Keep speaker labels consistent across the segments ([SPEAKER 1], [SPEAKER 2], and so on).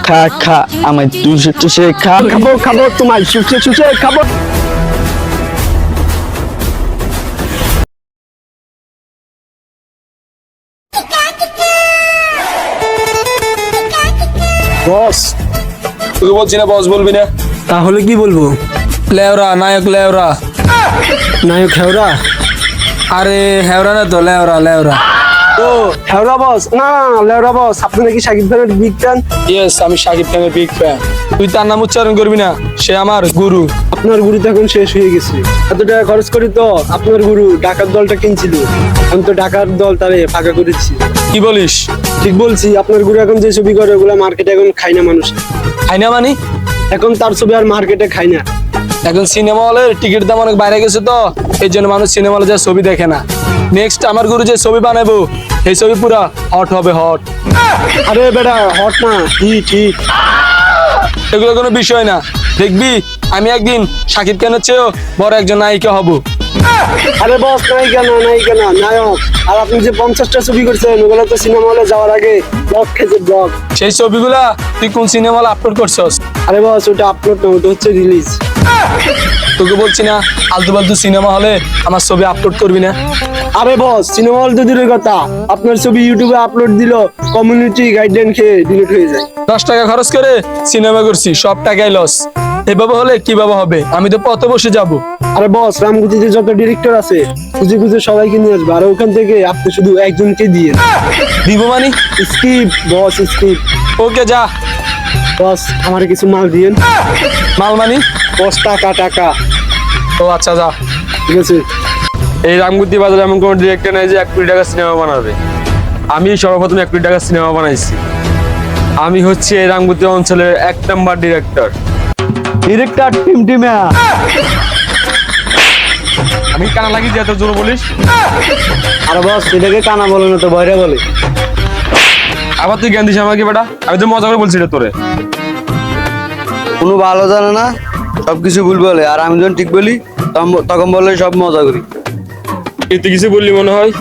[SPEAKER 1] খা খা আমায় চুষে চুষে খা।
[SPEAKER 2] খাবো খাবো তোমায় চুষে চুষে খাবো। বস,
[SPEAKER 3] তোকে বলছি না বস বলবি না।
[SPEAKER 2] তাহলে কি বলবো?
[SPEAKER 3] লেওরা নায়ক লেওরা।
[SPEAKER 2] নায়ক হেওরা?
[SPEAKER 3] আরে হেওরা না তো লেওরা লেওরা।
[SPEAKER 2] ও হেওরা বস, না লেওরা বস। আপনি নাকি শাকিব খানের বিগ ফ্যান?
[SPEAKER 3] ইয়েস, আমি শাকিব খানের বিগ ফ্যান। তুই তার নাম উচ্চারণ করবি না, সে আমার গুরু।
[SPEAKER 2] আপনার গুরু তো এখন শেষ হয়ে গেছে। এত টাকা খরচ করি তো আপনার গুরু ঢাকার দলটা কিনছিল, আমি তো ঢাকার দল তারে ফাঁকা করেছি।
[SPEAKER 3] কি বলিস?
[SPEAKER 2] ঠিক বলছি। আপনার গুরু এখন যে ছবি করে ওগুলা মার্কেটে এখন খায় না মানুষ।
[SPEAKER 3] আইনা মানি
[SPEAKER 2] এখন তার ছবি আর মার্কেটে খায় না।
[SPEAKER 3] এখন সিনেমা হলের টিকিট দাম অনেক বাইরে গেছে, তো এই জন্য মানুষ সিনেমা হলে যা ছবি দেখে না। নেক্সট আমার গুরু যে ছবি বানাবো সেই ছবি পুরা হট হবে, হট।
[SPEAKER 2] আরে বেটা হট না, হিট হিট।
[SPEAKER 3] এগুলো কোনো বিষয় না, দেখবি আমি একদিন শাকিব খানের চেয়েও বড় একজন নায়িকা হব।
[SPEAKER 2] আরে বস, নায়িকা না নায়িকা না, নায়ক। আর আপনি যে 50টা ছবি করছেন ওগুলো তো সিনেমা হলে যাওয়ার আগে ব্লক খেয়েছে, ব্লক।
[SPEAKER 3] সেই ছবিগুলা তুই কোন সিনেমা হলে আপলোড করছস?
[SPEAKER 2] আরে বস, ওটা আপলোড না, ওটা হচ্ছে রিলিজ।
[SPEAKER 3] তোকে বলছি না আলতু ফালতু সিনেমা হলে আমার ছবি আপলোড করবি না।
[SPEAKER 2] আরে বস, সিনেমা হল তো দূরের কথা, আপনার ছবি ইউটিউবে আপলোড দিল কমিউনিটি গাইডলাইন খেয়ে ডিলিট হয়ে যায়।
[SPEAKER 3] 10 টাকা খরচ করে সিনেমা করছি, সব টাকাই লস। এভাবে হলে কিভাবে হবে? আমি তো পথে বসে যাব।
[SPEAKER 2] আরে বস, রামগুতিতে যত ডিরেক্টর আছে খুঁজে খুঁজে সবাইকে নিয়ে আসবে, আর ওখান থেকে আপনি শুধু একজনকে দিয়ে
[SPEAKER 3] দিব মানে?
[SPEAKER 2] স্কিপ বস, স্কিপ।
[SPEAKER 3] ওকে যা।
[SPEAKER 2] বস, আমার কিছু মাল দিয়েন।
[SPEAKER 3] মাল মানি?
[SPEAKER 2] বস, টাকা টাকা।
[SPEAKER 3] ও আচ্ছা যা।
[SPEAKER 2] ঠিক আছে।
[SPEAKER 3] এই রামগুতি বাজারে এমন কোন ডিরেক্টর নাই যে 1 কোটি টাকা সিনেমা বানাবে। আমি সর্বপ্রথম 1 কোটি টাকা সিনেমা বানাইছি। আমি হচ্ছে এই রামগুতি অঞ্চলের 1 নাম্বার ডিরেক্টর।
[SPEAKER 2] ডিরেক্টর টিম টিমে।
[SPEAKER 3] আমি কানা লাগি যে এত জোর বলিস?
[SPEAKER 2] আরে বস, এটাকে কানা বলে না তো বয়রা বলে।
[SPEAKER 3] আবার তুই জ্ঞান দিস আমাকে বেটা? আমি তো মজা করে বলছি রে তোরে।
[SPEAKER 1] কোনো ভালো জানে না, সবকিছু ভুল বলে। আর আমি যখন ঠিক বলি তখন বললে সব মজা করি।
[SPEAKER 3] তুই কিছু বললি মনে হয়।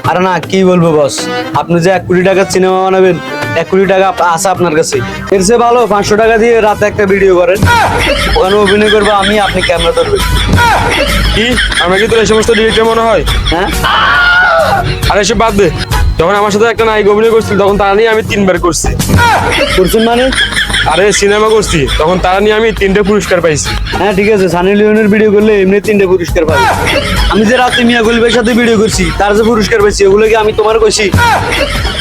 [SPEAKER 1] আরে না, কি বলবো বস, আপনি যে 1 কোটি টাকার সিনেমা বানাবেন, 1 কোটি টাকা আছে আপনার কাছে। এর চেয়ে ভালো 500 টাকা দিয়ে রাতে একটা ভিডিও করেন, ওখানে অভিনয় করবো আমি, আপনি ক্যামেরা ধরবেন।
[SPEAKER 3] কি আমরা কি তোর এই সমস্ত ডিরেক্টর মনে হয়?
[SPEAKER 1] হ্যাঁ,
[SPEAKER 3] আরে এসব বাদ দে। যখন আমার সাথে একটা নায়িকা অভিনয় করছিল তখন তারা নিয়ে আমি 3বার করছি।
[SPEAKER 1] করছেন মানে?
[SPEAKER 3] আরে সিনেমা করছি তখন তারা নিয়ে আমি 3টে পুরস্কার পাইছি।
[SPEAKER 1] হ্যাঁ ঠিক আছে, সানি লিওনের ভিডিও করলে এমনি 3টে পুরস্কার পাবে। আমি যে রাতে মিয়া গলিবের সাথে ভিডিও করছি তার যে পুরস্কার পাইছি, ওগুলো কি আমি তোমার কইছি?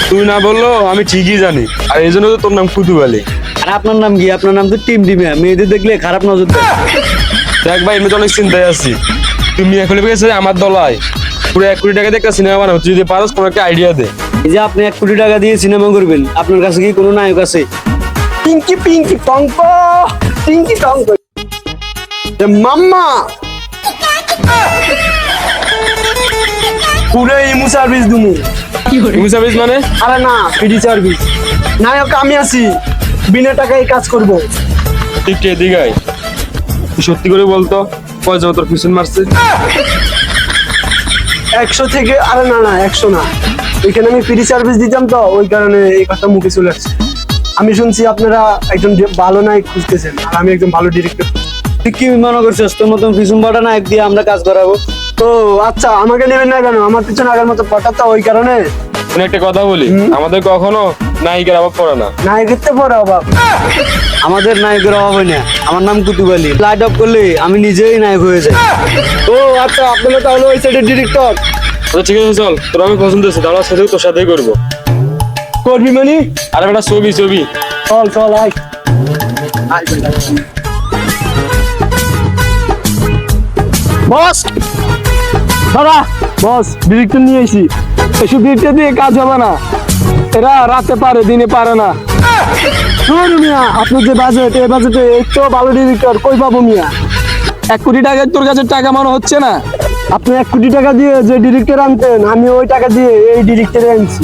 [SPEAKER 3] তুই না বললো আমি ঠিকই জানি, আর এই জন্য তো তোর নাম কুতুব আলী।
[SPEAKER 1] আর আপনার নাম কি? আপনার নাম তো টিম টিমে, মেয়েদের দেখলে খারাপ নজর দেয়।
[SPEAKER 3] দেখ ভাই, আমি তো অনেক চিন্তায় আছি। তুমি এখন গেছে আমার দলায় পুরো 1 কোটি টাকা দিয়ে একটা সিনেমা বানাবো। তুই যদি পারস কোনো একটা আইডিয়া দে।
[SPEAKER 1] এই যে আপনি 1 কোটি টাকা দিয়ে সিনেমা করবেন, আপনার কাছে কি কোনো নায়ক আছে?
[SPEAKER 2] পিঙ্কি পিঙ্কি টঙ্ক, পিঙ্কি টঙ্ক। মাম্মা পুরো ইমু সার্ভিস দুমু।
[SPEAKER 3] তুমি সার্ভিস মানে?
[SPEAKER 2] আরে না, ফ্রি সার্ভিস। নায়ক আমি আছি, বিনা টাকায় কাজ করব।
[SPEAKER 3] ঠিক কে দিগাই? তুই সত্যি করে বলতো কয়জন তোর পিছন মারছে?
[SPEAKER 2] 100 থেকে, আরে না না 100 না, এখানে আমি ফ্রি সার্ভিস দিতাম তো ওই কারণে এই কথা মুখে চলে আসছে। আমি শুনছি আপনারা একজন ভালো নায়ক খুঁজতেছেন, আর আমি একজন ভালো ডিরেক্টর।
[SPEAKER 1] তুই কি মনে করছিস তোর মতন পিছন বাটা নায়ক দিয়ে আমরা কাজ করাবো?
[SPEAKER 2] ও আচ্ছা, আমাকে নেবেন না কেন? আমার পিছনে আগের মতো পটাত ওই কারণে।
[SPEAKER 3] মানে একটা কথা বলি, আমাদের কখনো নায়িকার অভাব পড়ে না।
[SPEAKER 2] নায়কের তো পরে অভাব।
[SPEAKER 1] আমাদের নায়কের অভাব হয় না। আমার নাম কুতুব আলী। লাইট অফ করলে আমি নিজেই নায়ক হয়ে যাই।
[SPEAKER 2] ও আচ্ছা, আপনারা তাহলে ওই সাইডের ডিরেক্টর।
[SPEAKER 3] আচ্ছা ঠিক আছে, চল তোর আমি পছন্দ হচ্ছে, তাহলে সাথে তোর সাথেই করবো।
[SPEAKER 2] করবি মানে?
[SPEAKER 3] আরে বেটা ছবি ছবি।
[SPEAKER 2] চল চল আয়। বস দাদা, বস ডিরেক্টর নিয়ে এসি।
[SPEAKER 3] এসব ডিরেক্টর দিয়ে কাজ হবে না, এরা রাতে পারে দিনে পারে না।
[SPEAKER 2] শুনুন মিয়া, আপনার যে বাজেট, এই বাজেটে একটু ভালো ডিরেক্টর কই পাবো মিয়া?
[SPEAKER 3] 1 কোটি টাকায় তোর কাছে টাকা মনে হচ্ছে না?
[SPEAKER 2] আপনি 1 কোটি টাকা দিয়ে যে ডিরেক্টর আনতেন, আমি ওই টাকা দিয়ে এই ডিরেক্টরে আনছি।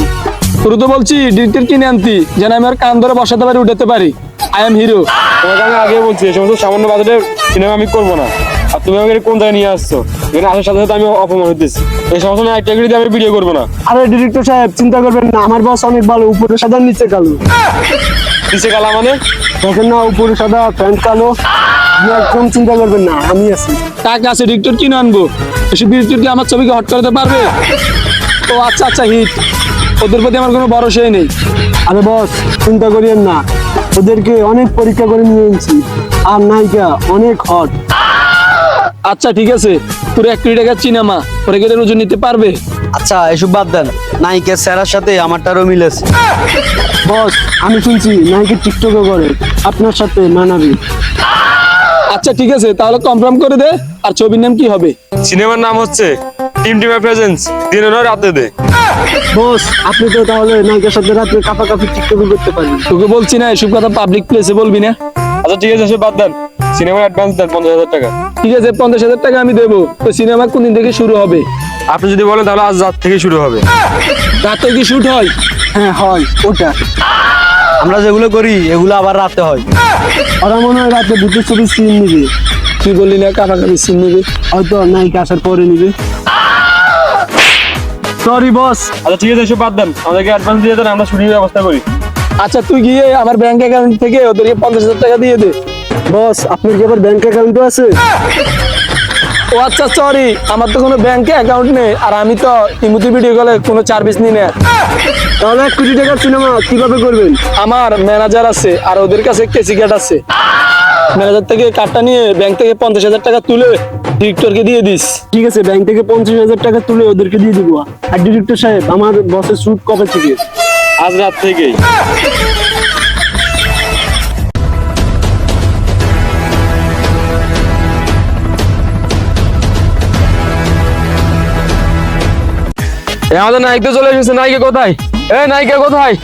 [SPEAKER 3] তোর তো বলছি ডিরেক্টর কিনে আনতি, যেন আমি আর কান ধরে বসাতে পারি, উঠাতে পারি। I am hero. তোমাকে আমি আগে বলছি এই সমস্ত সামান্য বাজেটে সিনেমা আমি করবো না। আর তুমি আমাকে কোন জায়গায় নিয়ে আসছো? এখানে আসার সাথে সাথে আমি অপমান হইতেছি। এই সমস্ত না একটা দিয়ে আমি ভিডিও করবো না।
[SPEAKER 2] আরে ডিরেক্টর সাহেব চিন্তা করবেন না, আমার বস অনেক ভালো, উপরে সাদা নিচে কালো।
[SPEAKER 3] নিচে কালা মানে?
[SPEAKER 2] দেখেন না উপরে সাদা প্যান্ট কালো, আপনি একদম চিন্তা করবেন না, আমি আছি।
[SPEAKER 3] টাকা আছে, ডিরেক্টর কিনে আনবো। এসব ডিরেক্টর কি আমার ছবিকে হট করতে পারবে? ও আচ্ছা আচ্ছা, হিট। ওদের প্রতি আমার কোনো ভরসাই নেই।
[SPEAKER 2] আরে বস চিন্তা করিয়েন না, ওদেরকে অনেক পরীক্ষা করে নিয়ে এনেছি, আর নায়িকা অনেক হট।
[SPEAKER 3] আচ্ছা ঠিক আছে, পুরো 1 কোটি টাকার সিনেমা, ওরা কি এটার ওজন নিতে পারবে?
[SPEAKER 1] আচ্ছা এসব বাদ দেন, নায়িকের স্যারের সাথে আমারটারও মিলেছে।
[SPEAKER 2] বস আমি শুনছি নায়িকা টিকটকও করে, আপনার সাথে মানাবে।
[SPEAKER 3] আচ্ছা ঠিক আছে, তাহলে কনফার্ম করে দে। আর ছবির নাম কি হবে?
[SPEAKER 4] সিনেমার নাম হচ্ছে টিম টিমের প্রেজেন্স, দিনে নয় রাতে দে।
[SPEAKER 2] বস আপনি তো তাহলে নায়িকার সাথে রাত্রে কাপাকাপি টিকটকও করতে পারেন।
[SPEAKER 3] তোকে বলছি না এসব কথা পাবলিক প্লেসে বলবি না।
[SPEAKER 4] আচ্ছা ঠিক আছে, সে বাদ দেন, সিনেমার অ্যাডভান্স দেন 50,000 টাকা।
[SPEAKER 3] ঠিক আছে, 50,000 টাকা আমি দেবো। তো সিনেমা কোন দিন থেকে শুরু হবে?
[SPEAKER 4] আপনি যদি বলেন তাহলে আজ রাত থেকে শুরু হবে।
[SPEAKER 3] রাতে কি শুট হয়?
[SPEAKER 2] হ্যাঁ হয় ওটা।
[SPEAKER 1] আমরা যেগুলো করি এগুলো আবার রাতে হয়।
[SPEAKER 2] ওরা মনে হয় রাতে দুটো ছবি সিন নিবে,
[SPEAKER 3] তুই বললি না কাপাকাপি সিন নেবে?
[SPEAKER 2] হয়তো নায়িকা আসার পরে নিবে। Sorry boss.
[SPEAKER 4] আচ্ছা ঠিক আছে, এসব বাদ দেন, আমাদেরকে অ্যাডভান্স দিয়ে দেন, আমরা শুটিং এর ব্যবস্থা করি।
[SPEAKER 3] আচ্ছা তুই গিয়ে আমার ব্যাংক অ্যাকাউন্ট থেকে ওদেরকে 50,000 টাকা দিয়ে দে।
[SPEAKER 2] বস আপনার কি আবার ব্যাংক অ্যাকাউন্টও আছে?
[SPEAKER 3] ও আচ্ছা সরি, আমার তো কোনো ব্যাংকে অ্যাকাউন্ট নেই, আর আমি তো ইমুতি ভিডিও কলে কোনো সার্ভিস নিই না।
[SPEAKER 2] তাহলে 1 কোটি টাকার সিনেমা কিভাবে করবেন?
[SPEAKER 3] আমার ম্যানেজার আছে, আর ওদের কাছে কেসি কার্ড আছে। ম্যানেজার থেকে কার্ডটা নিয়ে ব্যাংক থেকে 50,000 টাকা তুলে ডিরেক্টরকে দিয়ে দিস।
[SPEAKER 2] ঠিক আছে, ব্যাংক থেকে 50,000 টাকা তুলে ওদেরকে দিয়ে দিব। আর ডিরেক্টর সাহেব, আমার বসের শুট কবে থেকে?
[SPEAKER 4] আজ রাত থেকেই।
[SPEAKER 3] আমাদের নায়ক তো চলে এসেছে। নায়িকা কোথায়? নায়িকা কোথায়?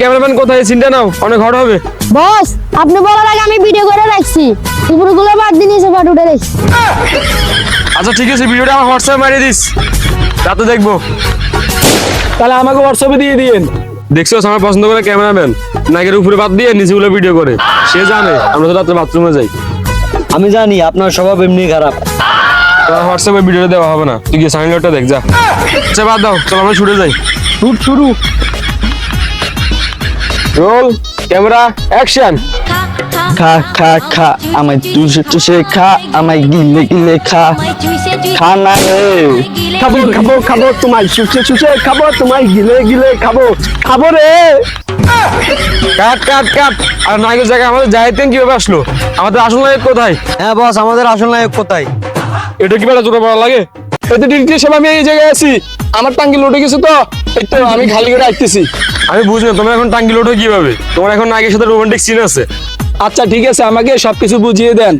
[SPEAKER 4] ক্যামেরাম্যান কোথায়? সিনটা নাও, অনেক হট হবে।
[SPEAKER 5] বস আপনি বলার আগে আমি ভিডিও করে রাখছি, উপরগুলো বাদ দিয়ে নিচে বাদ উঠে রাখছি।
[SPEAKER 4] আচ্ছা ঠিক আছে, ভিডিওটা আমার হোয়াটসঅ্যাপে মারিয়ে দিস, রাতে দেখবো।
[SPEAKER 3] তাহলে আমাকে হোয়াটসঅ্যাপে দিয়ে দিয়েন।
[SPEAKER 4] দেখছো আমার পছন্দ করে ক্যামেরাম্যান নাকের উপরে বাদ দিয়ে নিচেগুলো ভিডিও করে। সে জানে আমরা তো রাত্রে বাথরুমে যাই।
[SPEAKER 1] আমি জানি আপনার স্বভাব এমনি খারাপ।
[SPEAKER 4] তোমার হোয়াটসঅ্যাপে ভিডিওটা দেওয়া হবে না, তুই গিয়ে সাইনটা দেখ যা। আচ্ছা বাদ দাও, চলো আমরা ছুটে যাই।
[SPEAKER 3] শুট শুরু।
[SPEAKER 4] Roll camera action.
[SPEAKER 1] খা খা খা আমায় চুষে চুষে খা, আমায় গিলে গিলে খা, খা না রে।
[SPEAKER 2] খাবো খাবো খাবো তোমায় শুষে শুষে খাবো, তোমায় গিলে গিলে খাবো, খাবো রে।
[SPEAKER 4] কাট কাট কাট। আর নায়কের জায়গায় আমাদের জাহিদ কিভাবে আসলো? আমাদের আসল নায়ক কোথায়?
[SPEAKER 1] হ্যাঁ বস, আমাদের আসল নায়ক কোথায়?
[SPEAKER 4] এটা কি বেলা জোরে পড়া লাগে?
[SPEAKER 3] এতে ডিরেক্টর সাহেব আমি এই জায়গায় আছি, আমার টাঙ্কি লোটে গেছে তো এই তো আমি খালি করে আসতেছি।
[SPEAKER 4] আমি বুঝি না তোমার এখন টাঙ্কি লোড হয় কিভাবে? তোমার এখন নায়কের সাথে রোমান্টিক সিন আছে।
[SPEAKER 3] আচ্ছা ঠিক আছে, আমাকে সবকিছু বুঝিয়ে দেন।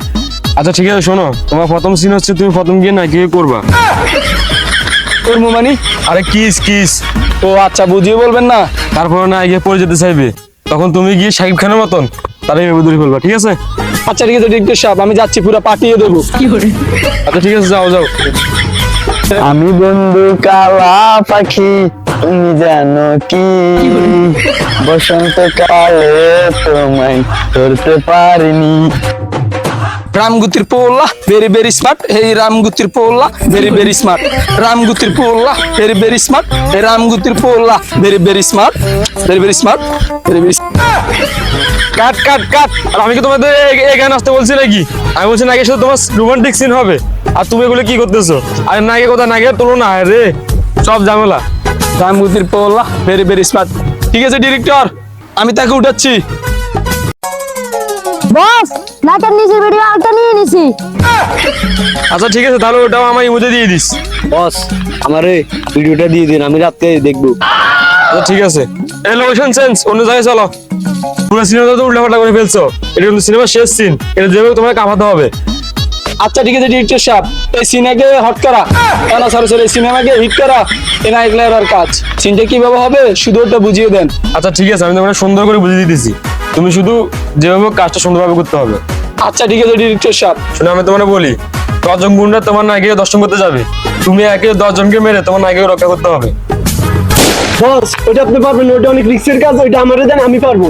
[SPEAKER 4] আচ্ছা ঠিক আছে, শোনো, তোমার প্রথম সিন হচ্ছে তুমি প্রথম গিয়ে নায়িকে করবা।
[SPEAKER 3] তোর মুমানি?
[SPEAKER 4] আরে কিস কিস।
[SPEAKER 3] ও আচ্ছা, বুঝিয়ে বলবেন না?
[SPEAKER 4] তারপরে নায়িকে পড়ে যেতে চাইবে, তখন তুমি গিয়ে শাকিব খানের মতন তারা এভাবে ধরে ফেলবা, ঠিক আছে?
[SPEAKER 3] আচ্ছা ঠিক আছে ডিরেক্টর সাহেব, আমি যাচ্ছি, পুরো পাঠিয়ে দেবো।
[SPEAKER 4] আচ্ছা ঠিক আছে, যাও যাও।
[SPEAKER 1] আমি বন্ধু কালা পাখি, তুমি জানো কি বসন্তকালে তোমায় ধরতে পারিনি।
[SPEAKER 3] রামগুতির পোল্লা ভেরি ভেরি স্মার্ট, এই রামগুতির পোল্লা ভেরি ভেরি স্মার্ট, রামগুতির পোল্লা ভেরি ভেরি স্মার্ট, এই রামগুতির পোল্লা very very smart, very very smart, very very.
[SPEAKER 4] Cut cut cut. আর আমি কি তোমাদের এখানে আসতে বলছি নাকি? আমি বলছি নায়কের সাথে তোমার রোমান্টিক সিন হবে, আর তুমি এগুলো কি করতেছো? আর নায়কের কথা নায়কের তুলো না রে, সব ঝামেলা।
[SPEAKER 3] রামগুতির পোল্লা ভেরি ভেরি স্মার্ট। ঠিক আছে ডিরেক্টর, আমি তাকে উঠাচ্ছি।
[SPEAKER 5] বস নাকের নিচের ভিডিও আলটা নিয়ে নিছি।
[SPEAKER 4] আচ্ছা ঠিক আছে, তাহলে ওটাও আমার ইমোতে দিয়ে দিস।
[SPEAKER 1] বস আমারে ভিডিওটা দিয়ে দিন, আমি রাতে দেখবো।
[SPEAKER 4] আচ্ছা ঠিক আছে। এই লোকেশন চেঞ্জ, অন্য জায়গায় চলো। পুরো সিনেমাটা তো উল্টাপাল্টা করে ফেলছো, এটা কিন্তু সিনেমার শেষ সিন, এটা যেভাবে তোমাকে কামাতে হবে।
[SPEAKER 3] আচ্ছা ঠিক আছে ডিরেক্টর সাহেব, এই সিনেমাকে হট করা, না সরি সরি, এই সিনেমাকে হিট করা এই নায়িকার কাজ। সিনটা কিভাবে হবে শুধু ওটা বুঝিয়ে দেন।
[SPEAKER 4] আচ্ছা ঠিক আছে, আমি তোমাকে সুন্দর করে বুঝিয়ে দিতেছি, তুমি শুধু যেভাবে হোক কাজটা সুন্দরভাবে করতে হবে।
[SPEAKER 3] আচ্ছা ঠিক আছে ডিরেক্টর সাহেব।
[SPEAKER 4] শুনে আমি তোমাকে বলি, 10 জন গুন্ডা তোমার নায়িকাকে দর্শন করতে যাবে, তুমি একে 10 জনকে মেরে তোমার নায়িকাকে রক্ষা করতে হবে।
[SPEAKER 2] বস ওটা আপনি পারবেন, ওটা অনেক রিস্কের কাজ, ওইটা আমারে দেন, আমি পারবো।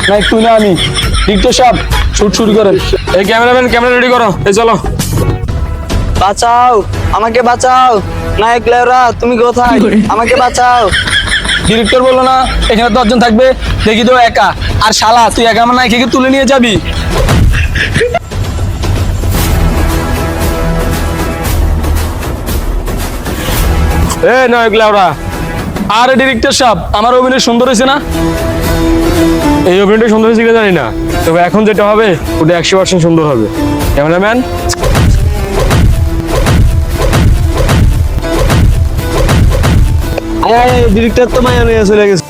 [SPEAKER 3] না তুই না আমি। ডিরেক্টর সাহেব শুট শুরু করেন।
[SPEAKER 4] এই ক্যামেরাম্যান ক্যামেরা রেডি করো, এই চলো।
[SPEAKER 1] বাঁচাও, আমাকে বাঁচাও। নায়ক লেওরা, তুমি কোথায়? আমাকে বাঁচাও।
[SPEAKER 3] ডিরেক্টর বললো না এখানে 10 জন থাকবে, দেখি তো একা। আর শালা তুই একা আমার নায়িকাকে তুলে নিয়ে যাবি?
[SPEAKER 4] এ নায়ক লেওরা,
[SPEAKER 3] আরে ডিরেক্টর সাহেব, আমার অভিনয় সুন্দর হয়েছে না?
[SPEAKER 4] এই অভিনয়টা সুন্দর হয়েছে কিনা জানি না, তবে এখন যেটা হবে ওটা 100% সুন্দর হবে। ক্যামেরাম্যান
[SPEAKER 1] ডিরেক্টর তো মায়া নিয়ে চলে গেছে।